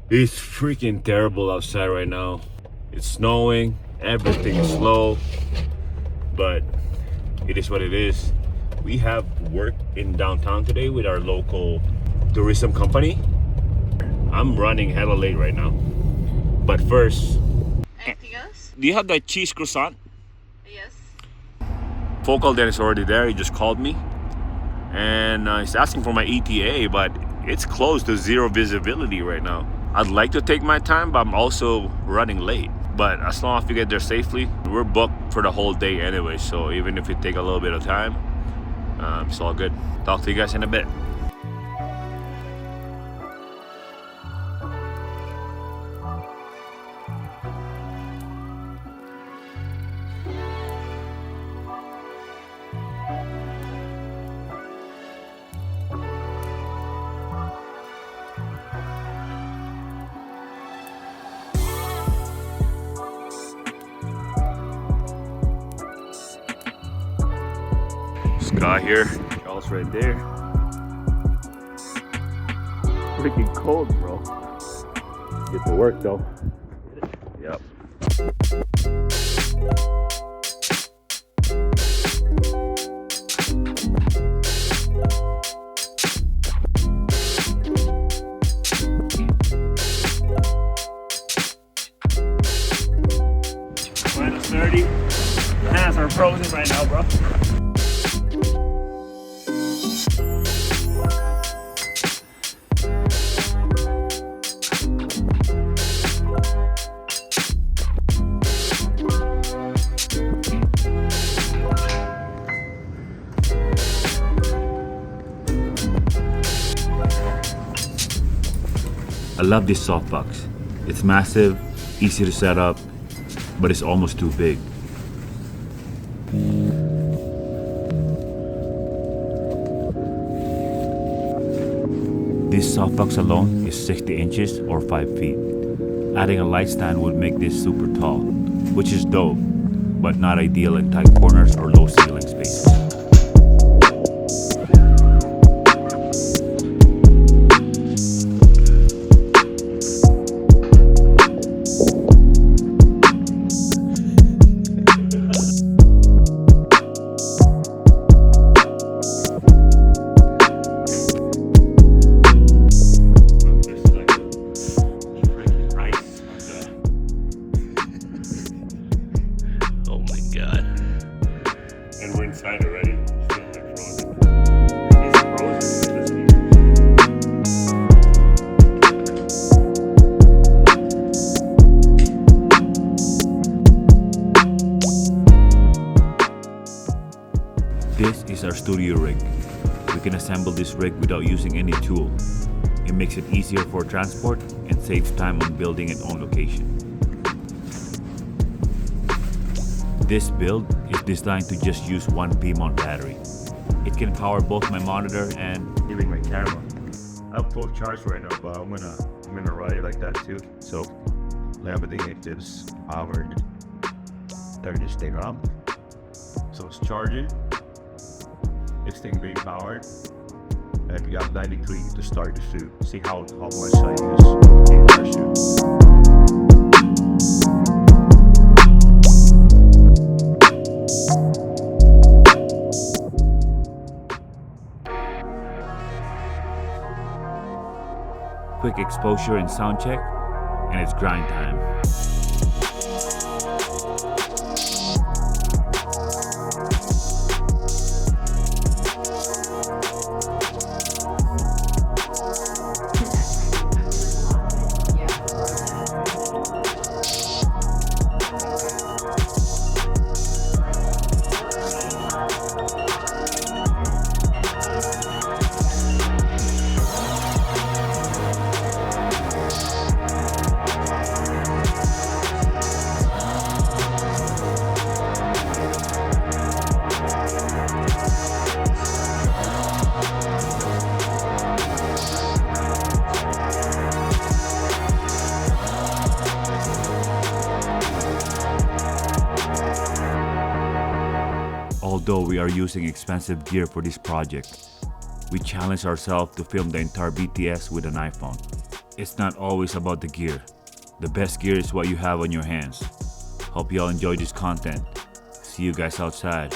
It's freaking terrible outside right now. It's snowing, everything is slow, but it is what it is. We have work in downtown today with our local tourism company. I'm running hella late right now. But first, Anything else? do you have that cheese croissant? Yes. Focal then is already there. He just called me and he's asking for my ETA, but it's close to zero visibility right now. I'd like to take my time, but I'm also running late. But as long as we get there safely, we're booked for the whole day anyway. So even if we take a little bit of time, it's all good. Talk to you guys in a bit. Scott here, Charles right there. Freaking cold, bro. Get to work though. Yep. -30. Hands are frozen right now, bro. I love this softbox. It's massive, easy to set up, but it's almost too big. This softbox alone is 60 inches or 5 feet. Adding a light stand would make this super tall, which is dope, but not ideal in tight corners or low ceiling spaces. Inside already. It's frozen. This is our studio rig. We can assemble this rig without using any tool. It makes it easier for transport and saves time on building it on location. This build is designed to just use one P-mount battery. It can power both my monitor and even my camera. I have full charge right now, but I'm gonna ride it like that too. So everything is powered. Turn this thing on. So it's charging. This thing being powered. And we got 93 to start the shoot. See how much I use in the shoot. Quick exposure and sound check, and it's grind time. Although we are using expensive gear for this project, we challenged ourselves to film the entire BTS with an iPhone. it's not always about the gear. The best gear is what you have on your hands. Hope you all enjoy this content. See you guys outside.